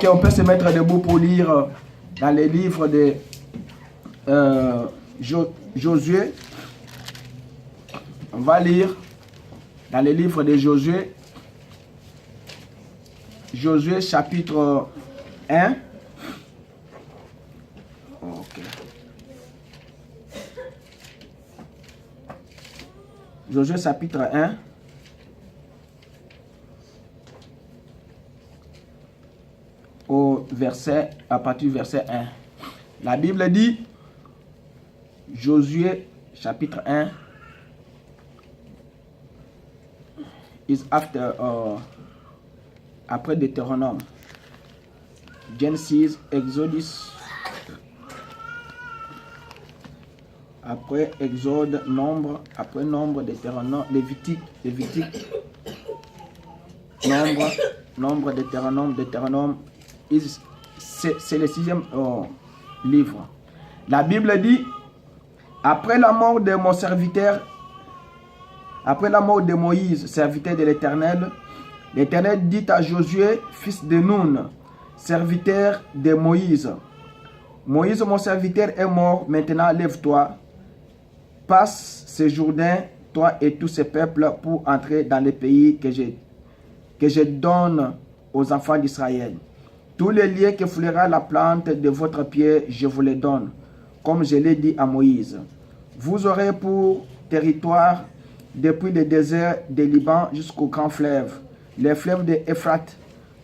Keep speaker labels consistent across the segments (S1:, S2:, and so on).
S1: Ok, on peut se mettre debout pour lire dans les livres de Josué. On va lire dans les livres de Josué. Josué chapitre 1. Ok. Josué chapitre 1. À partir du verset 1. La Bible dit, Josué chapitre 1, is after, après Deutéronome. Genesis, Exodus, après Exode, Nombre, après Nombre, Deutéronome, Lévitique, Nombre, Deutéronome, c'est le 6e livre. La Bible dit, après la mort de mon serviteur, après la mort de Moïse, serviteur de l'Éternel, l'Éternel dit à Josué, fils de Nun, serviteur de Moïse, Moïse, mon serviteur, est mort, maintenant lève-toi, passe ce Jourdain, toi et tous ces peuples, pour entrer dans le pays que je donne aux enfants d'Israël. Tous les lieux que foulera la plante de votre pied, je vous les donne, comme je l'ai dit à Moïse. Vous aurez pour territoire depuis le désert de Liban jusqu'au grand fleuve, les fleuves de Euphrate,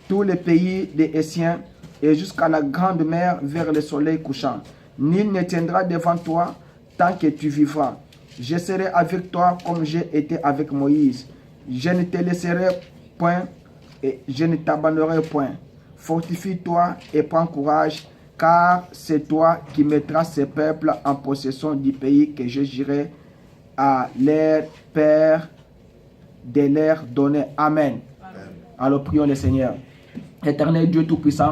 S1: tous les pays des Essiens et jusqu'à la grande mer vers le soleil couchant. Nul ne tiendra devant toi tant que tu vivras. Je serai avec toi comme j'ai été avec Moïse. Je ne te laisserai point et je ne t'abandonnerai point. Fortifie-toi et prends courage, car c'est toi qui mettras ces peuples en possession du pays que je jurerai à leur père de leur donner. Amen. Alors prions le Seigneur. Éternel Dieu Tout-Puissant,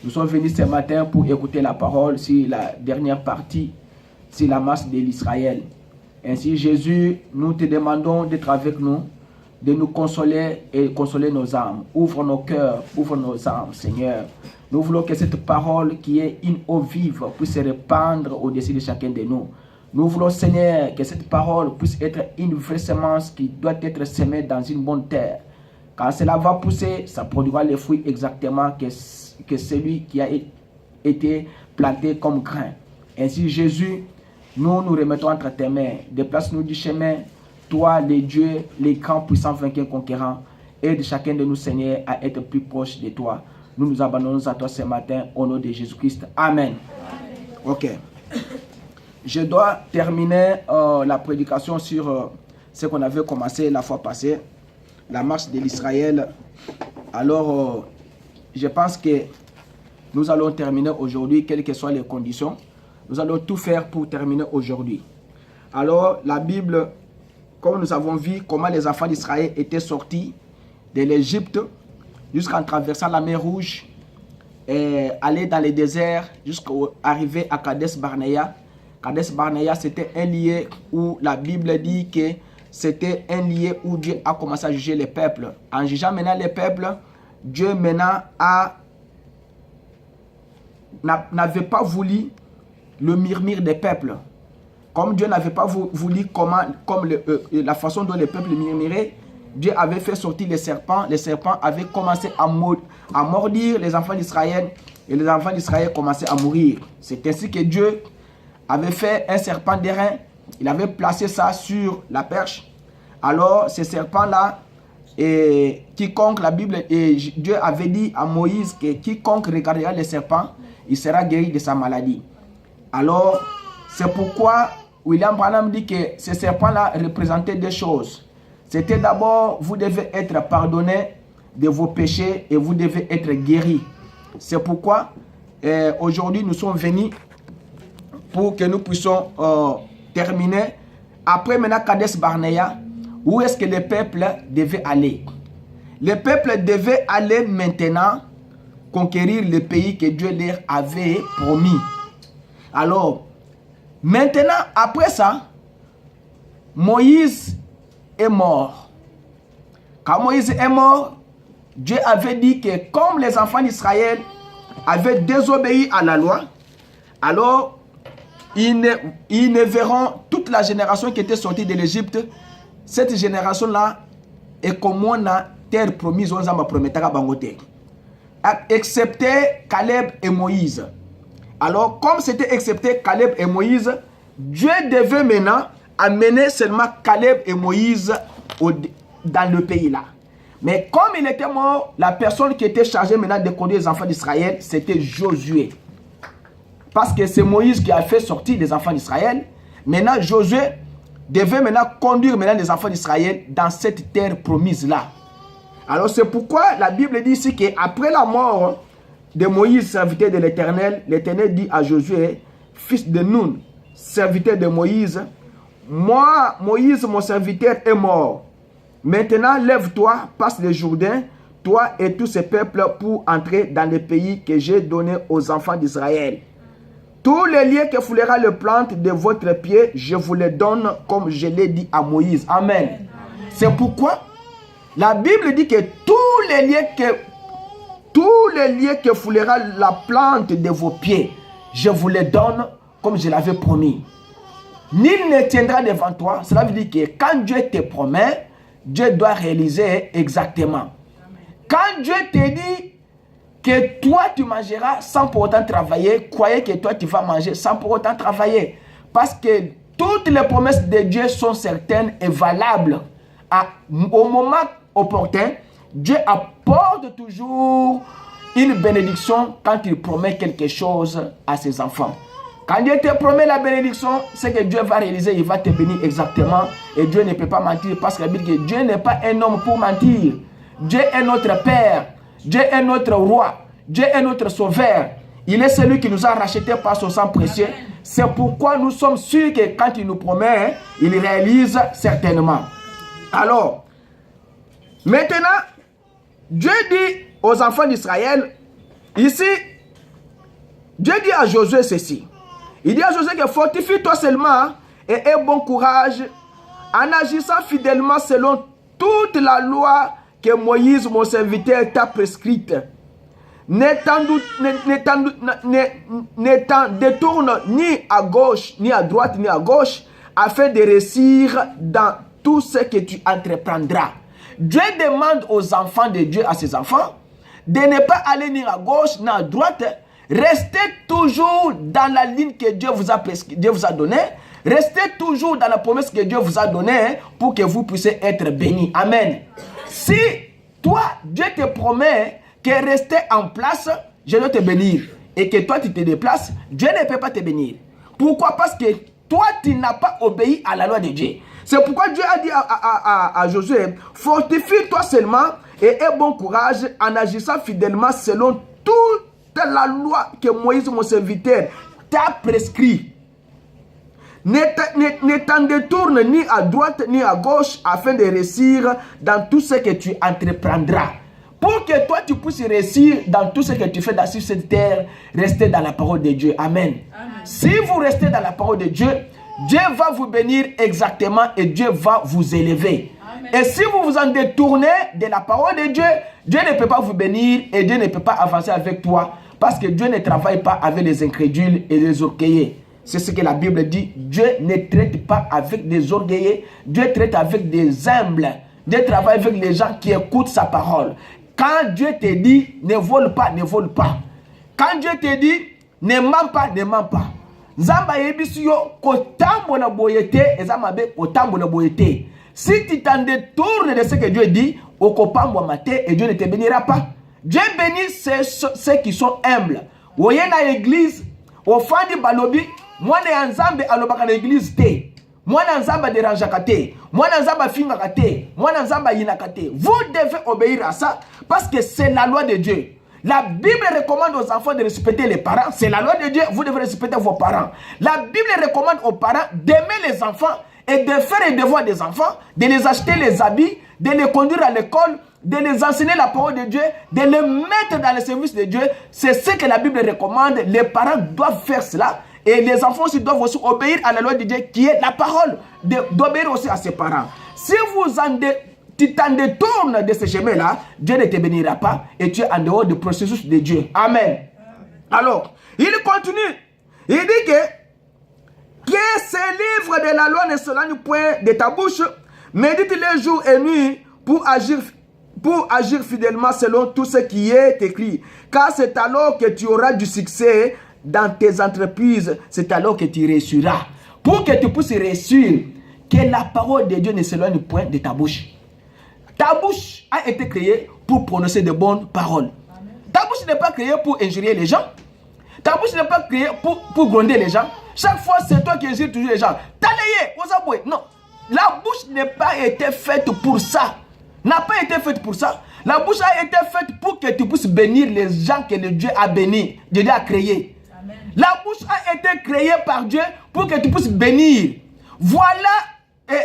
S1: nous sommes venus ce matin pour écouter la parole sur la dernière partie, sur la marche de l'Israël. Ainsi Jésus, nous te demandons d'être avec nous, de nous consoler et consoler nos âmes. Ouvre nos cœurs, ouvre nos âmes, Seigneur. Nous voulons que cette parole qui est une eau vive puisse se répandre au-dessus de chacun de nous. Nous voulons, Seigneur, que cette parole puisse être une vraie semence qui doit être semée dans une bonne terre. Quand cela va pousser, ça produira les fruits exactement que celui qui a été planté comme grain. Ainsi, Jésus, nous nous remettons entre tes mains. Déplace-nous du chemin. Toi, les dieux, les grands, puissants, vainqueurs, conquérants, aide chacun de nous, Seigneur, à être plus proche de toi. Nous nous abandonnons à toi ce matin au nom de Jésus-Christ. Amen. Ok. Je dois terminer la prédication sur ce qu'on avait commencé la fois passée, la marche de l'Israël. Alors, je pense que nous allons terminer aujourd'hui, quelles que soient les conditions. Nous allons tout faire pour terminer aujourd'hui. Alors, la Bible, comme nous avons vu comment les enfants d'Israël étaient sortis de l'Égypte jusqu'en traversant la mer Rouge et aller dans le désert jusqu'à arriver à Kadesh Barnea. Kadesh Barnea, c'était un lieu où la Bible dit que c'était un lieu où Dieu a commencé à juger les peuples. En jugeant maintenant les peuples, Dieu maintenant n'avait pas voulu le murmure des peuples. Comme Dieu n'avait pas voulu la façon dont les peuples murmuraient, Dieu avait fait sortir les serpents. Les serpents avaient commencé à mordir les enfants d'Israël et les enfants d'Israël commençaient à mourir. C'est ainsi que Dieu avait fait un serpent d'airain. Il avait placé ça sur la perche. Alors, ce serpent-là, quiconque, la Bible, et Dieu avait dit à Moïse que quiconque regardera le serpent, il sera guéri de sa maladie. Alors, c'est pourquoi William Branham dit que ce serpent-là représentait deux choses. C'était d'abord, vous devez être pardonné de vos péchés et vous devez être guéri. C'est pourquoi aujourd'hui nous sommes venus pour que nous puissions terminer. Après maintenant Kadesh Barnea, où est-ce que le peuple devait aller? Le peuple devait aller maintenant conquérir le pays que Dieu leur avait promis. Alors, maintenant, après ça, Moïse est mort. Quand Moïse est mort, Dieu avait dit que comme les enfants d'Israël avaient désobéi à la loi, alors ils ne verront toute la génération qui était sortie de l'Égypte. Cette génération-là est comme on a terre promise, on a promis à Bangote. Excepté Caleb et Moïse. Alors, comme c'était excepté Caleb et Moïse, Dieu devait maintenant amener seulement Caleb et Moïse dans le pays là. Mais comme il était mort, la personne qui était chargée maintenant de conduire les enfants d'Israël, c'était Josué. Parce que c'est Moïse qui a fait sortir les enfants d'Israël. Maintenant, Josué devait maintenant conduire maintenant les enfants d'Israël dans cette terre promise là. Alors c'est pourquoi la Bible dit ici qu'après la mort de Moïse, serviteur de l'Éternel, l'Éternel dit à Josué, fils de Nun, serviteur de Moïse, moi, Moïse, mon serviteur, est mort. Maintenant, lève-toi, passe le Jourdain, toi et tous ces peuples, pour entrer dans le pays que j'ai donné aux enfants d'Israël. Tous les lieux que foulera le plante de votre pied, je vous les donne comme je l'ai dit à Moïse. Amen. C'est pourquoi la Bible dit que tous les lieux que foulera la plante de vos pieds, je vous les donne comme je l'avais promis. Nul ne tiendra devant toi. Cela veut dire que quand Dieu te promet, Dieu doit réaliser exactement. Quand Dieu te dit que toi tu mangeras sans pour autant travailler, croyez que toi tu vas manger sans pour autant travailler. Parce que toutes les promesses de Dieu sont certaines et valables. Au moment opportun, Dieu apporte toujours une bénédiction quand il promet quelque chose à ses enfants. Quand Dieu te promet la bénédiction, c'est que Dieu va réaliser, il va te bénir exactement. Et Dieu ne peut pas mentir parce que la Bible dit que Dieu n'est pas un homme pour mentir. Dieu est notre Père. Dieu est notre Roi. Dieu est notre Sauveur. Il est celui qui nous a rachetés par son sang précieux. C'est pourquoi nous sommes sûrs que quand il nous promet, il réalise certainement. Alors, maintenant, Dieu dit aux enfants d'Israël, ici, Dieu dit à Josué ceci. Il dit à Josué que fortifie-toi seulement et aie bon courage en agissant fidèlement selon toute la loi que Moïse, mon serviteur, t'a prescrite. Ne t'en détourne ni à gauche, ni à droite, ni à gauche, afin de réussir dans tout ce que tu entreprendras. Dieu demande aux enfants de Dieu, à ses enfants, de ne pas aller ni à gauche, ni à droite. Restez toujours dans la ligne que Dieu vous a donnée. Restez toujours dans la promesse que Dieu vous a donnée pour que vous puissiez être bénis. Amen. Si toi, Dieu te promet que rester en place, je dois te bénir. Et que toi, tu te déplaces, Dieu ne peut pas te bénir. Pourquoi? Parce que toi, tu n'as pas obéi à la loi de Dieu. C'est pourquoi Dieu a dit à Josué, fortifie-toi seulement et aie bon courage en agissant fidèlement selon toute la loi que Moïse, mon serviteur, t'a prescrit. Ne t'en détourne ni à droite ni à gauche afin de réussir dans tout ce que tu entreprendras. Pour que toi tu puisses réussir dans tout ce que tu fais sur cette terre, restez dans la parole de Dieu. Amen. Amen. Si vous restez dans la parole de Dieu, Dieu va vous bénir exactement et Dieu va vous élever. Amen. Et si vous vous en détournez de la parole de Dieu, Dieu ne peut pas vous bénir et Dieu ne peut pas avancer avec toi parce que Dieu ne travaille pas avec les incrédules et les orgueilleux. C'est ce que la Bible dit. Dieu ne traite pas avec des orgueilleux. Dieu traite avec des humbles. Dieu travaille avec les gens qui écoutent sa parole. Quand Dieu te dit ne vole pas, ne vole pas. Quand Dieu te dit ne mens pas, ne mens pas. Zamba yebisiyo kotambo na boyete ezamabe kotambo na boyete. Si tu t'en détournes de ce que Dieu dit, okopambo maté et Dieu ne te bénira pas. Dieu bénit ceux qui sont humbles. Voyez na église, au fandi balobi, moi ne nzambe alobaka na église te. Moi na nzamba dérangeaka te. Moi na nzamba fingaka te. Moi na nzamba yinaka te. Vous devez obéir à ça parce que c'est la loi de Dieu. La Bible recommande aux enfants de respecter les parents. C'est la loi de Dieu. Vous devez respecter vos parents. La Bible recommande aux parents d'aimer les enfants et de faire les devoirs des enfants, de les acheter les habits, de les conduire à l'école, de les enseigner la parole de Dieu, de les mettre dans le service de Dieu. C'est ce que la Bible recommande. Les parents doivent faire cela. Et les enfants aussi doivent aussi obéir à la loi de Dieu qui est la parole. D'obéir aussi à ses parents. Si vous en tu t'en détournes de ce chemin-là, Dieu ne te bénira pas et tu es en dehors du processus de Dieu. Amen. Alors, il continue. Il dit que ces livres de la loi ne s'éloignent point de ta bouche, médite-les jour et nuit pour agir fidèlement selon tout ce qui est écrit. Car c'est alors que tu auras du succès dans tes entreprises, c'est alors que tu réussiras. Pour que tu puisses réussir, que la parole de Dieu ne s'éloigne point de ta bouche. Ta bouche a été créée pour prononcer de bonnes paroles. Ta bouche n'est pas créée pour injurier les gens. Ta bouche n'est pas créée pour gronder les gens. Chaque fois, c'est toi qui injures toujours les gens. Non. La bouche n'a pas été faite pour ça. N'a pas été faite pour ça. La bouche a été faite pour que tu puisses bénir les gens que le Dieu a bénis. Dieu a créé. Amen. La bouche a été créée par Dieu pour que tu puisses bénir. Voilà,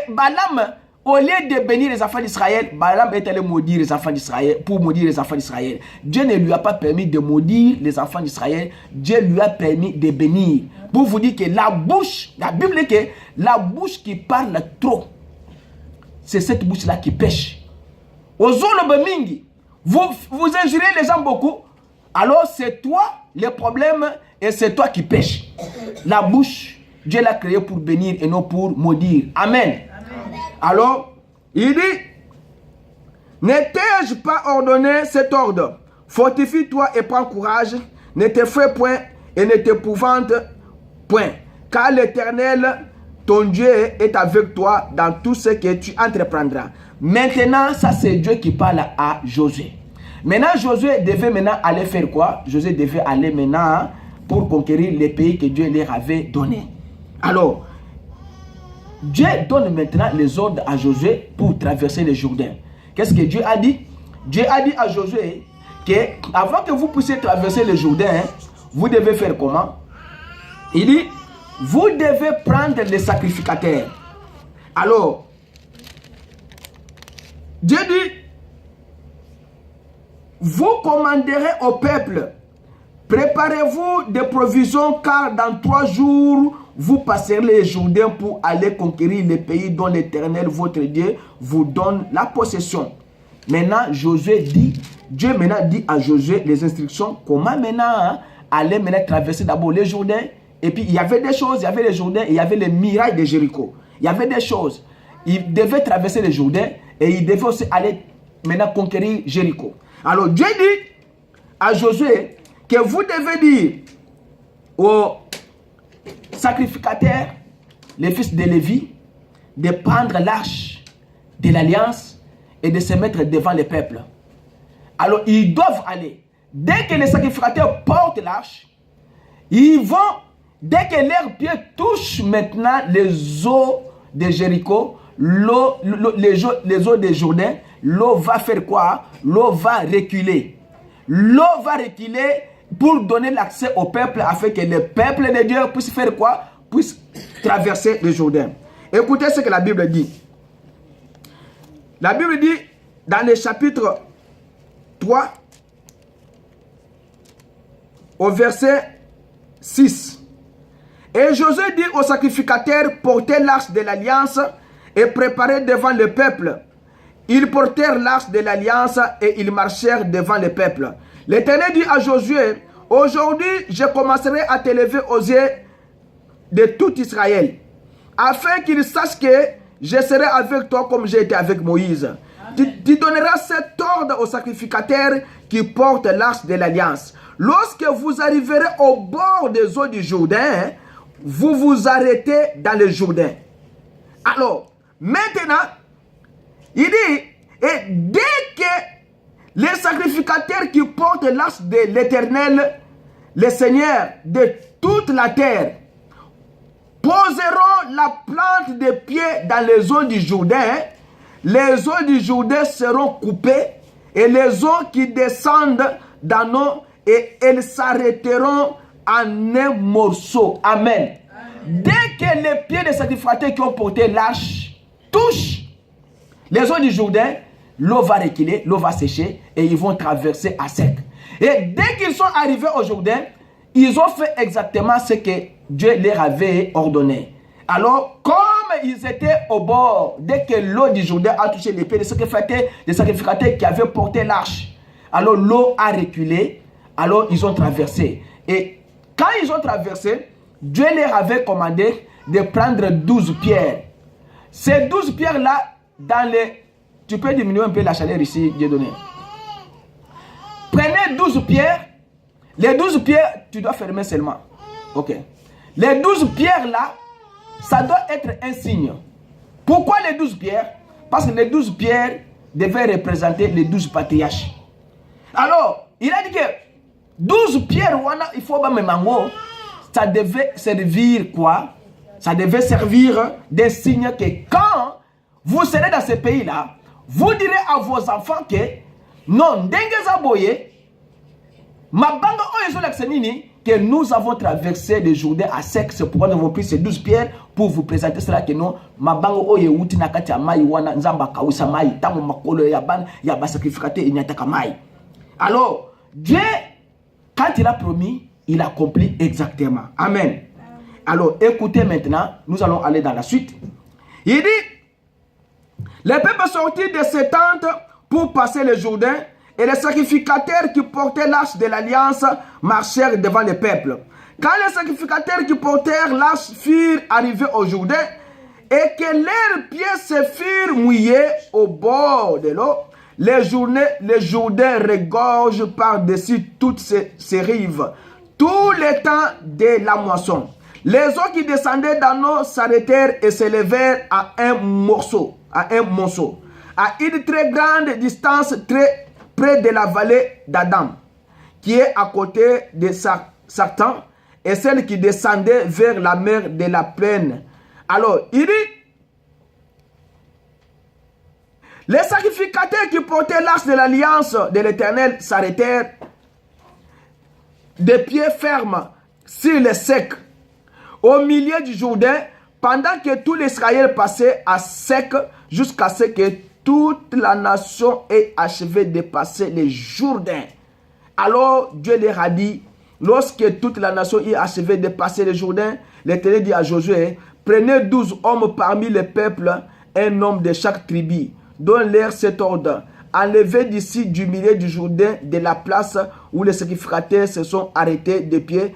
S1: Balaam, au lieu de bénir les enfants d'Israël, Balaam est allé maudire les enfants d'Israël, pour maudire les enfants d'Israël. Dieu ne lui a pas permis de maudire les enfants d'Israël. Dieu lui a permis de bénir. Pour vous dire que la bouche, la Bible dit que la bouche qui parle trop, c'est cette bouche-là qui pêche. Vous injurez les gens beaucoup, alors c'est toi le problème et c'est toi qui pêches. La bouche, Dieu l'a créée pour bénir et non pour maudire. Amen. Amen. Alors, il dit, ne t'ai-je pas ordonné cet ordre? Fortifie-toi et prends courage, ne t'effraie point et ne t'épouvante point, car l'Éternel, ton Dieu, est avec toi dans tout ce que tu entreprendras. Maintenant, ça c'est Dieu qui parle à Josué. Maintenant, Josué devait aller faire quoi? Josué devait aller maintenant pour conquérir les pays que Dieu leur avait donné. Alors, Dieu donne maintenant les ordres à Josué pour traverser le Jourdain. Qu'est-ce que Dieu a dit? Dieu a dit à Josué que avant que vous puissiez traverser le Jourdain, vous devez faire comment? Il dit, vous devez prendre les sacrificateurs. Alors, Dieu dit, vous commanderez au peuple, préparez-vous des provisions, car dans 3 jours, vous passerez les Jourdain pour aller conquérir les pays dont l'Éternel, votre Dieu, vous donne la possession. Maintenant, Josué dit, Dieu maintenant dit à Josué les instructions, comment maintenant aller maintenant traverser d'abord les Jourdain. Et puis il y avait des choses, il y avait les Jourdains, il y avait les murailles de Jéricho. Il y avait des choses. Il devait traverser les Jourdain et il devait aussi aller maintenant conquérir Jéricho. Alors Dieu dit à Josué que vous devez dire aux sacrificateurs, les fils de Lévi, de prendre l'arche de l'alliance et de se mettre devant le peuple. Alors ils doivent aller. Dès que les sacrificateurs portent l'arche, ils vont, dès que leurs pieds touchent maintenant les eaux de Jéricho, les eaux de Jourdain, l'eau va faire quoi? L'eau va reculer. L'eau va reculer pour donner l'accès au peuple afin que le peuple de Dieu puisse faire quoi? Puisse traverser le Jourdain. Écoutez ce que la Bible dit. La Bible dit dans le chapitre 3 au verset 6. Et Josué dit aux sacrificateurs, portez l'arche de l'alliance et préparez devant le peuple. Ils portèrent l'arche de l'alliance et ils marchèrent devant le peuple. L'Éternel dit à Josué, aujourd'hui je commencerai à t'élever aux yeux de tout Israël, afin qu'ils sachent que je serai avec toi comme j'ai été avec Moïse. Tu donneras cet ordre aux sacrificateurs qui portent l'arche de l'alliance. Lorsque vous arriverez au bord des eaux du Jourdain, vous vous arrêtez dans le Jourdain. Alors, maintenant, il dit, et dès que les sacrificateurs qui portent l'arche de l'Éternel, le Seigneur de toute la terre, poseront la plante des pieds dans les eaux du Jourdain, les eaux du Jourdain seront coupées et les eaux qui descendent dans nous, et elles s'arrêteront en un morceau. Amen. Dès que les pieds des sacrificateurs qui ont porté l'arche touchent les eaux du Jourdain, l'eau va reculer, l'eau va sécher et ils vont traverser à sec. Et dès qu'ils sont arrivés au Jourdain, ils ont fait exactement ce que Dieu leur avait ordonné. Alors, comme ils étaient au bord, dès que l'eau du Jourdain a touché les pieds des sacrificateurs qui avaient porté l'arche, alors l'eau a reculé, alors ils ont traversé. Et quand ils ont traversé, Dieu leur avait commandé de prendre 12 pierres. Ces 12 pierres-là, dans les... Tu peux diminuer un peu la chaleur ici, Dieu donné. Prenez 12 pierres. Les 12 pierres, tu dois fermer seulement. Ok. Les 12 pierres-là, ça doit être un signe. Pourquoi les 12 pierres? Parce que les 12 pierres devaient représenter les 12 patriarches. Alors, il a dit que 12 pierres, il faut pas me mango. Ça devait servir quoi? Ça devait servir des signes que quand vous serez dans ce pays-là, vous direz à vos enfants que non, Dengezaboye, Mabanga Oyezolaksenini, que nous avons traversé le Jourdain à sec. C'est pourquoi nous avons pris ces 12 pierres pour vous présenter cela que non, Mabanga Oyewuti Nakati Amai Wana Nzamba Kawisa Mai, Tamu Makolo Yaban, Yaba sacrificateur et Nyataka Mai. Alors, Dieu, quand il a promis, il accomplit exactement. Amen. Alors, écoutez maintenant, nous allons aller dans la suite. Il dit, les peuples sortis de ses tentes pour passer le Jourdain, et les sacrificateurs qui portaient l'arche de l'alliance marchèrent devant le peuple. Quand les sacrificateurs qui portèrent l'arche furent arrivés au Jourdain, et que leurs pieds se furent mouillés au bord de l'eau, les Jourdains regorgent par-dessus toutes ces rives, tout le temps de la moisson. Les eaux qui descendaient dans l'eau s'arrêtèrent et s'élevèrent à un monceau, à une très grande distance, très près de la vallée d'Adam, qui est à côté de Satan, et celle qui descendait vers la mer de la plaine. Alors, il dit, les sacrificateurs qui portaient l'arche de l'alliance de l'Éternel s'arrêtèrent de pieds fermes sur le sec, au milieu du Jourdain, pendant que tout l'Israël passait à sec jusqu'à ce que toute la nation ait achevé de passer le Jourdain. Alors Dieu leur a dit, lorsque toute la nation ait achevé de passer le Jourdain, l'Éternel dit à Josué, prenez 12 hommes parmi les peuples, un homme de chaque tribu, donne-leur cet ordre. Enlevez d'ici du milieu du Jourdain de la place où les sacrificateurs se sont arrêtés de pieds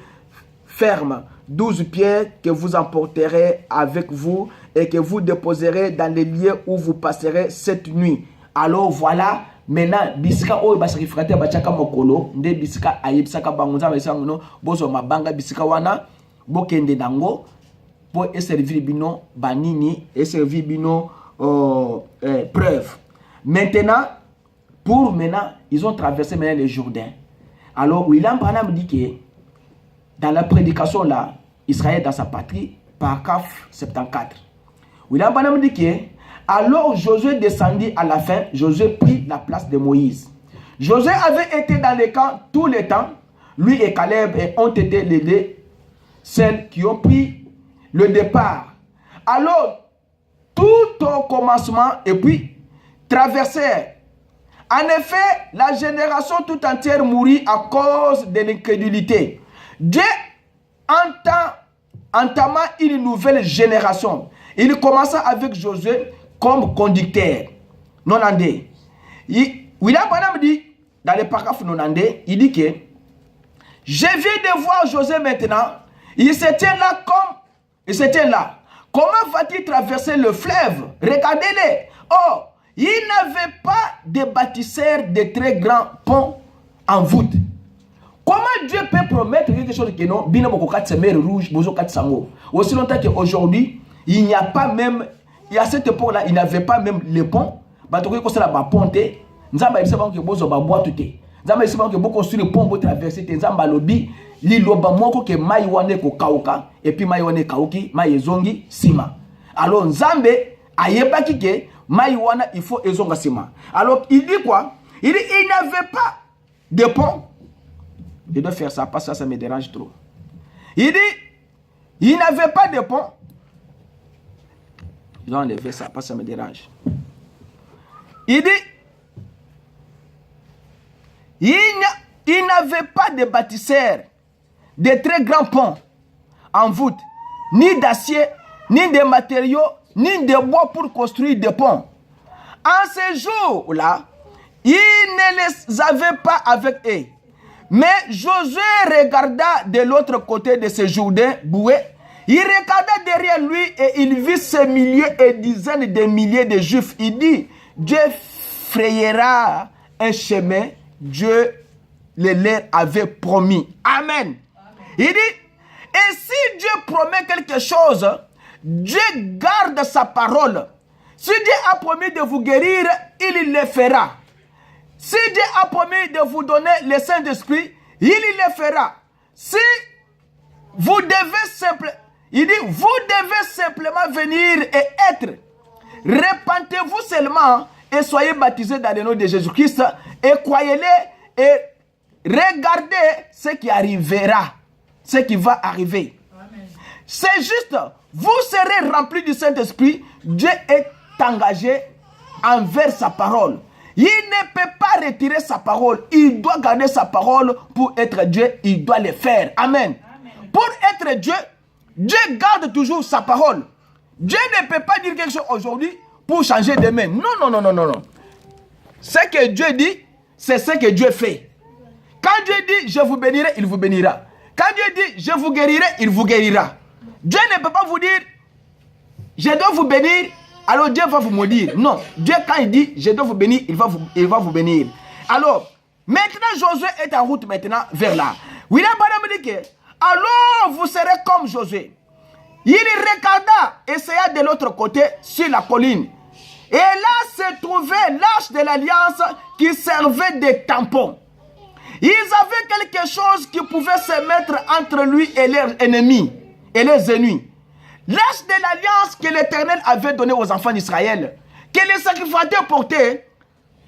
S1: fermes. 12 pierres que vous emporterez avec vous et que vous déposerez dans les lieux où vous passerez cette nuit. Alors voilà, maintenant, bisika oyo basacrificateur bachaka mokolo, nde bisika ayebisaka bangonza basangono, bozo mabanga bisika wana, bokende nango, pour servir bino banini, et servir bino preuve. Maintenant, ils ont traversé maintenant le Jourdain. Alors, William Branham dit que dans la prédication là, Israël dans sa patrie, paragraphe 74. William Branham dit que alors Josué descendit à la fin, Josué prit la place de Moïse. Josué avait été dans les camps tout le temps, lui et Caleb ont été les deux, celles qui ont pris le départ. Alors, tout au commencement, et puis traversèrent. En effet, la génération tout entière mourit à cause de l'incrédulité. Dieu entama une nouvelle génération. Il commença avec Josué comme conducteur. 92. William Branham dit, dans le paragraphe 92, il dit que je viens de voir Josué maintenant. Il se tient là. Comment va-t-il traverser le fleuve? Regardez-les. Oh, il n'avait pas de bâtisseur de très grands ponts en voûte. Comment Dieu peut promettre quelque chose que non? Mer rouge, aussi longtemps qu'aujourd'hui, il n'y a pas même, et à cette époque-là, il n'avait pas même les ponts. Et puis maïwane kauki, maïzongi, sima. Alors Nzambe ayebaki ke maïwana il faut ezonga sima. Alors il dit quoi? Il dit il n'avait pas de pont. Je dois faire ça parce que ça me dérange trop. Il dit il n'avait pas de pont. Je dois enlever ça parce que ça me dérange. Il dit il n'avait pas de bâtisseur, de très grands ponts en voûte, ni d'acier, ni de matériaux ni de bois pour construire des ponts. En ces jours-là, il ne les avait pas avec eux. Mais Josué regarda de l'autre côté de ce Jourdain boueux. Il regarda derrière lui et il vit ces milliers et dizaines de milliers de Juifs. Il dit, Dieu frayera un chemin, Dieu le leur avait promis. Amen. Il dit, et si Dieu promet quelque chose, Dieu garde sa parole. Si Dieu a promis de vous guérir, il le fera. Si Dieu a promis de vous donner le Saint-Esprit, il le fera. Si vous devez simplement, il dit, vous devez simplement venir et être. Repentez-vous seulement et soyez baptisés dans le nom de Jésus-Christ et croyez-le et regardez ce qui arrivera, ce qui va arriver. C'est juste, vous serez remplis du Saint-Esprit. Dieu est engagé envers sa parole. Il ne peut pas retirer sa parole. Il doit garder sa parole pour être Dieu. Il doit le faire. Amen. Amen. Pour être Dieu, Dieu garde toujours sa parole. Dieu ne peut pas dire quelque chose aujourd'hui pour changer demain. Non, non, non, non, non, non. Ce que Dieu dit, c'est ce que Dieu fait. Quand Dieu dit, je vous bénirai, il vous bénira. Quand Dieu dit, je vous guérirai, il vous guérira. Dieu ne peut pas vous dire, je dois vous bénir, alors Dieu va vous maudire. Non, Dieu quand il dit, je dois vous bénir, il va vous bénir. Alors, maintenant Josué est en route maintenant vers là. William Branham dit que, alors vous serez comme Josué. Il regarda, essaya de l'autre côté sur la colline. Et là se trouvait l'arche de l'alliance qui servait de tampon. Ils avaient quelque chose qui pouvait se mettre entre lui et leurs ennemis et les ennemis. L'arche de l'alliance que l'Éternel avait donnée aux enfants d'Israël, que les sacrificateurs portaient,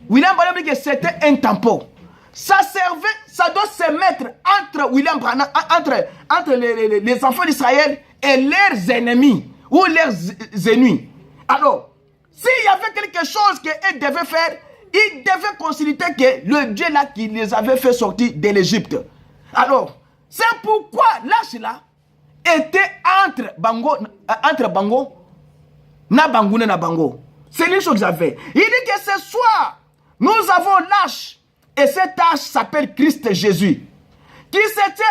S1: William Branham dit que c'était un tampon. Ça servait, ça doit se mettre entre William Branham, entre les enfants d'Israël et leurs ennemis ou leurs ennemis. Alors, s'il y avait quelque chose qu'ils devaient faire, ils devaient consulter que le Dieu là qui les avait fait sortir de l'Égypte. Alors, c'est pourquoi l'arche là était entre Bango, na Bango. C'est une chose qu'ils avaient. Il dit que ce soir, nous avons l'arche, et cette arche s'appelle Christ Jésus, qui s'était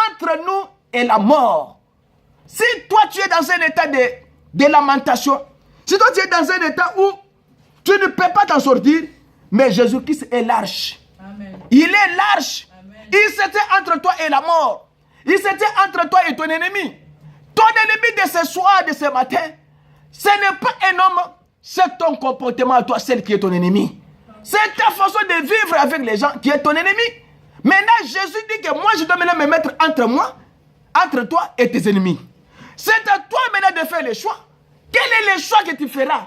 S1: entre nous et la mort. Si toi tu es dans un état de lamentation, si toi tu es dans un état où tu ne peux pas t'en sortir, mais Jésus-Christ est l'arche. Il est l'arche. Il s'était entre toi et la mort. Il s'était entre toi et ton ennemi. Ton ennemi de ce soir, de ce matin, ce n'est pas un homme, c'est ton comportement à toi, celle qui est ton ennemi. C'est ta façon de vivre avec les gens qui est ton ennemi. Maintenant, Jésus dit que moi, je dois maintenant me mettre entre moi, entre toi et tes ennemis. C'est à toi maintenant de faire le choix. Quel est le choix que tu feras?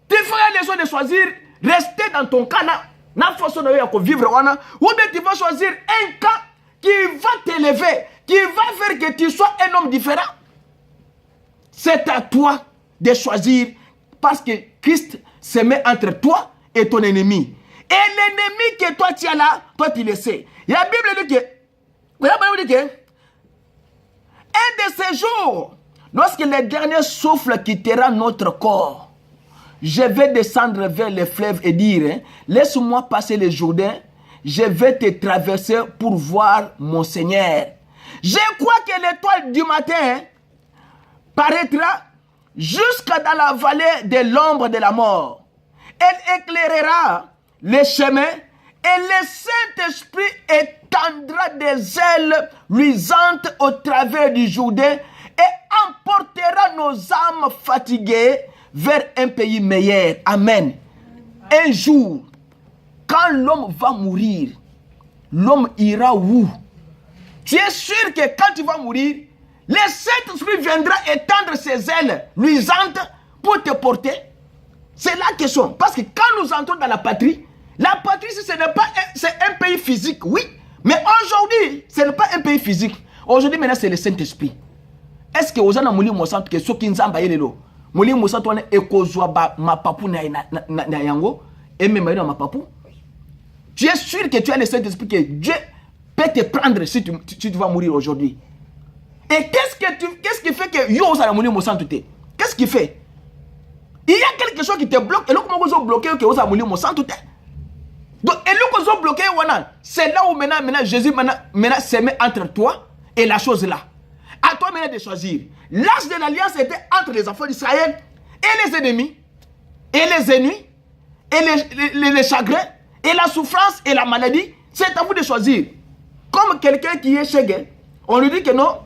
S1: Tu feras le choix de choisir rester dans ton camp, vivre, ou bien tu vas choisir un camp qui va t'élever, qui va faire que tu sois un homme différent. C'est à toi de choisir, parce que Christ se met entre toi et ton ennemi. Et l'ennemi que toi tu as là, toi tu le sais. La Bible dit que, un de ces jours, lorsque le dernier souffle quittera notre corps, je vais descendre vers le fleuve et dire, laisse-moi passer le Jourdain, je vais te traverser pour voir mon Seigneur. Je crois que l'étoile du matin paraîtra jusqu'à dans la vallée de l'ombre de la mort. Elle éclairera les chemins et le Saint-Esprit étendra des ailes luisantes au travers du Jourdain et emportera nos âmes fatiguées vers un pays meilleur. Amen. Un jour, quand l'homme va mourir, l'homme ira où? Tu es sûr que quand tu vas mourir, le Saint-Esprit viendra étendre ses ailes luisantes pour te porter? C'est la question. Parce que quand nous entrons dans la patrie, ce n'est pas c'est un pays physique, oui. Mais aujourd'hui, ce n'est pas un pays physique. Aujourd'hui, maintenant, c'est le Saint-Esprit. Est-ce que vous avez mouli mosantu que ceux qui nous ont lelo mouli mosantu on est kozwa ma papu na yango et même ma papu? Tu es sûr que tu as le Saint-Esprit que Dieu peut te prendre si tu vas mourir aujourd'hui? Et qu'est-ce qui fait que yo ça mouli mosantu te? Qu'est-ce qui fait? Il y a quelque chose qui te bloque. Et là, comment vous avez bloqué que vous avez moulu mon sang tout est. Donc, et là, vous avez bloqué, c'est là où maintenant Jésus maintenant se met entre toi et la chose là. À toi maintenant de choisir. L'âge de l'alliance était entre les enfants d'Israël et les ennemis, et les ennuis, et les chagrins, et la souffrance, et la maladie. C'est à vous de choisir. Comme quelqu'un qui est chez on lui dit que non,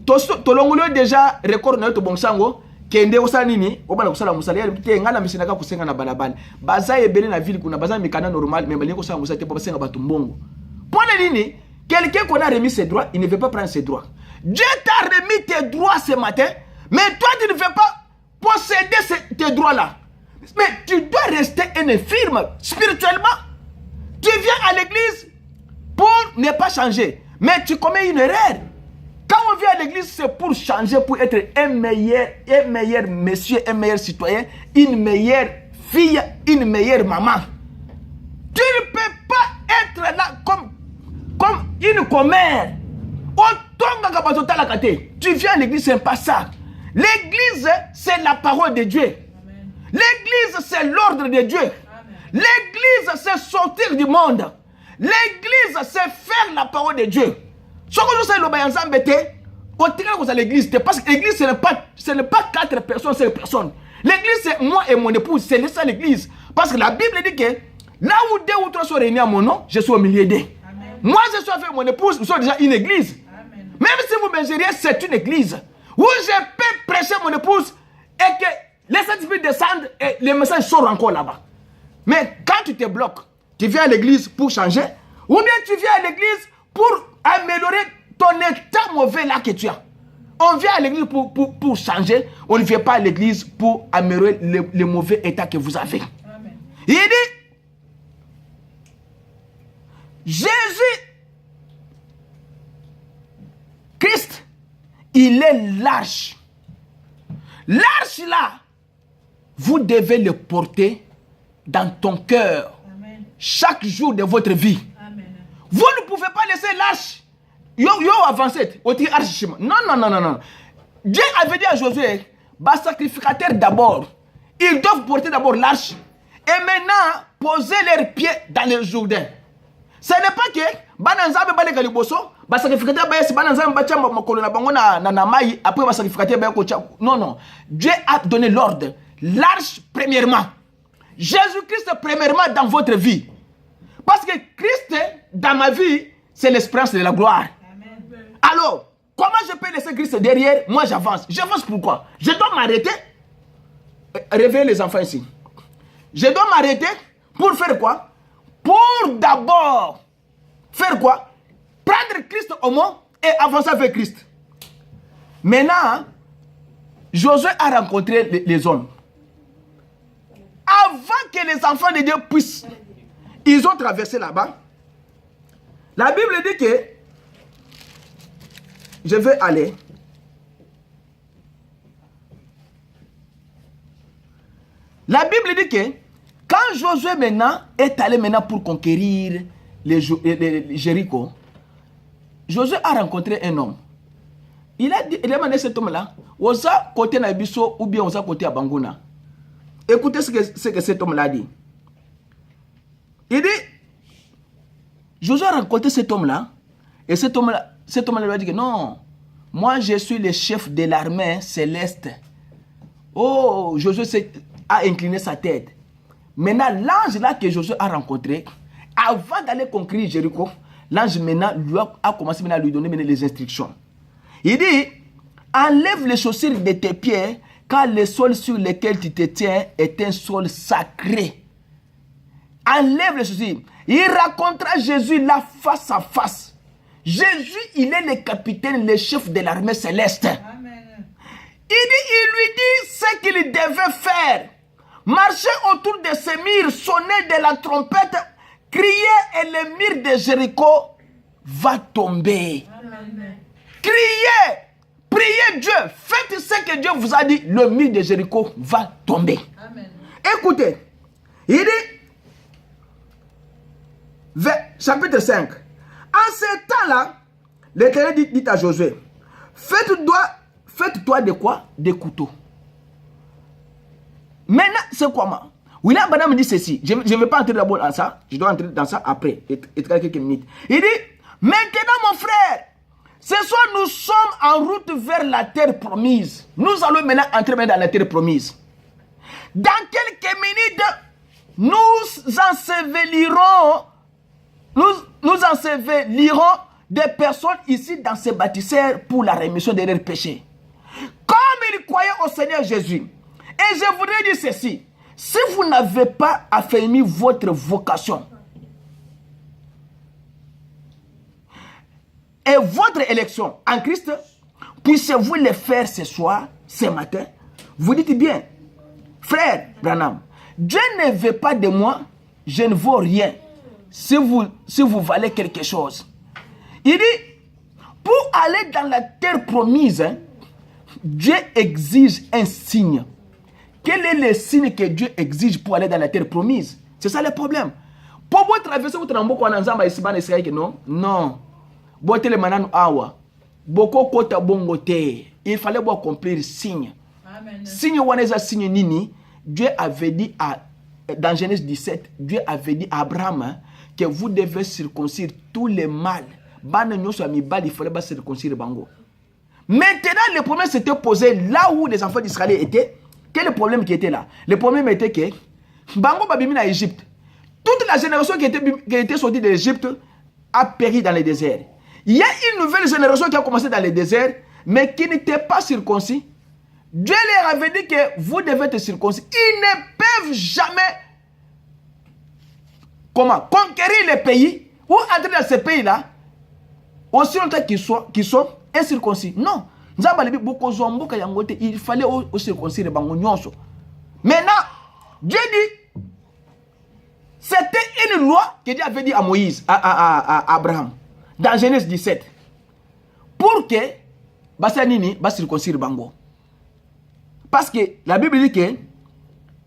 S1: tolongolo déjà record na to bonsango kende osanini obana kusala musala te ngana misinaka kusenga na balabala baza ebele na ville kuna baza mikana normal mais baliko kusala musala te pa senga batu mbongo. Pour les lignes, quelqu'un qu'on a remis ses droits, il ne veut pas prendre ses droits. Dieu t'a remis tes droits ce matin, mais toi tu ne veux pas posséder tes droits là. Mais tu dois rester un infirme spirituellement. Tu viens à l'église pour ne pas changer, mais tu commets une erreur. Quand on vient à l'église, c'est pour changer, pour être un meilleur monsieur, un meilleur citoyen, une meilleure fille, une meilleure maman. Tu ne peux pas être là comme une commère. Tu viens à l'église, c'est pas ça. L'église, c'est la parole de Dieu. L'église, c'est l'ordre de Dieu. L'église, c'est sortir du monde. L'église, c'est faire la parole de Dieu. Ce que nous savons, c'est l'église. Parce que l'église, ce n'est pas 4 personnes, 5 personnes. L'église, c'est moi et mon épouse. C'est ça l'église. Parce que la Bible dit que là où 2 ou 3 sont réunis à mon nom, je suis au milieu d'eux. Moi, je suis avec mon épouse, nous sommes déjà une église. Amen. Même si vous me gériez, c'est une église. Où je peux prêcher mon épouse et que les Saint-Esprit descendent et les messages sortent encore là-bas. Mais quand tu te bloques, tu viens à l'église pour changer, ou bien tu viens à l'église pour améliorer ton état mauvais là que tu as. On vient à l'église pour changer, on ne vient pas à l'église pour améliorer le mauvais état que vous avez. Amen. Il dit, Jésus, Christ, il est l'arche. L'arche là, vous devez le porter dans ton cœur. Amen. Chaque jour de votre vie. Amen. Vous ne pouvez pas laisser l'arche. Yo avancez. Non. Dieu avait dit à Josué, sacrificateur d'abord. Ils doivent porter d'abord l'arche. Et maintenant, poser leurs pieds dans le Jourdain. Ce n'est pas que bananzabe bale kaliboso ba sacrificateur ba bananzabe ba chamba makolo na bango na mai après ba sacrificateur ba ko non Dieu a donné l'ordre l'arche premièrement Jésus-Christ premièrement dans votre vie parce que Christ dans ma vie c'est l'espérance de la gloire. Amen. Alors comment je peux laisser Christ derrière moi j'avance pourquoi je dois m'arrêter réveillez les enfants ici je dois m'arrêter pour faire quoi pour d'abord faire quoi? Prendre Christ au mot et avancer avec Christ. Maintenant, Josué a rencontré les hommes. Avant que les enfants de Dieu puissent, ils ont traversé là-bas. La Bible dit que je vais aller. La Bible dit que quand Josué maintenant est allé maintenant pour conquérir les Jéricho, Josué a rencontré un homme. Il a demandé cet homme-là, osa côté Nabiso ou bien osa côté Abanguna. Écoutez ce que cet homme-là dit. Il dit, Josué a rencontré cet homme-là, et cet homme-là lui a dit que non, moi je suis le chef de l'armée céleste. Oh, Josué a incliné sa tête. Maintenant, l'ange là que Josué a rencontré, avant d'aller conquérir Jéricho, l'ange maintenant a commencé à lui donner les instructions. Il dit, enlève les chaussures de tes pieds, car le sol sur lequel tu te tiens est un sol sacré. Enlève les chaussures. Il racontera Jésus là face à face. Jésus, il est le capitaine, le chef de l'armée céleste. Amen. Il lui dit ce qu'il devait faire. Marcher autour de ces murs, sonner de la trompette, crier et le mur de Jéricho va tomber. Amen. Criez, priez Dieu, faites ce que Dieu vous a dit, le mur de Jéricho va tomber. Amen. Écoutez, il dit, chapitre 5, en ce temps-là, l'Éternel dit à Josué, faites-toi de quoi? Des couteaux. Maintenant, c'est comment? William Branham me dit ceci. Je ne vais pas entrer d'abord dans ça. Je dois entrer dans ça après. Et quelques minutes. Il dit, maintenant mon frère, ce soir nous sommes en route vers la terre promise. Nous allons maintenant entrer dans la terre promise. Dans quelques minutes, nous ensevelirons des personnes ici dans ces bâtisseurs pour la rémission de leurs péchés. Comme ils croyaient au Seigneur Jésus. Et je voudrais dire ceci. Si vous n'avez pas affermi votre vocation et votre élection en Christ, puissiez-vous le faire ce soir, ce matin. Vous dites bien, frère Branham, Dieu ne veut pas de moi, je ne vaux rien si vous valez quelque chose. Il dit, pour aller dans la terre promise, Dieu exige un signe. Quel est le signe que Dieu exige pour aller dans la terre promise? C'est ça le problème. Pour vous traverser votre rambo kwa nanzamba isiba na Israël, non? Non. Bote le mananu awa. Boko kota bongo te. Il fallait accomplir le signe. Amen. Signe waneza signe nini? Dieu avait dit dans Genèse 17, Dieu avait dit à Abraham que vous devez circoncire tous les mâles. Il fallait circoncire bango. Maintenant, le problème s'était posé là où les enfants d'Israël étaient. Quel est le problème qui était là? Le problème était que Bango Babimi en Égypte. Toute la génération qui était sortie de l'Égypte a péri dans le désert. Il y a une nouvelle génération qui a commencé dans le désert, mais qui n'était pas circoncis. Dieu leur avait dit que vous devez être circoncis. Ils ne peuvent jamais conquérir les pays ou entrer dans ces pays-là aussi longtemps qu'ils sont incirconcis. Non. Il fallait aussi circoncire. Maintenant, Dieu dit, c'était une loi que Dieu avait dit à Moïse, à Abraham, dans Genèse 17, pour que Basanini va circoncire Bango. Parce que la Bible dit que,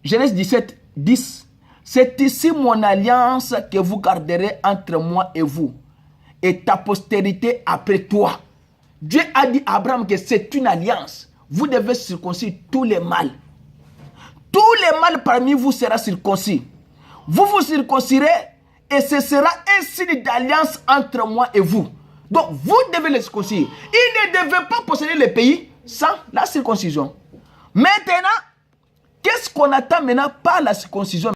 S1: Genèse 17, 10, c'est ici mon alliance que vous garderez entre moi et vous, et ta postérité après toi. Dieu a dit à Abraham que c'est une alliance. Vous devez circoncire tous les mâles. Tous les mâles parmi vous seront circoncis. Vous vous circoncirez et ce sera un signe d'alliance entre moi et vous. Donc vous devez les circoncire. Ils ne devaient pas posséder le pays sans la circoncision. Maintenant, qu'est-ce qu'on attend maintenant par la circoncision?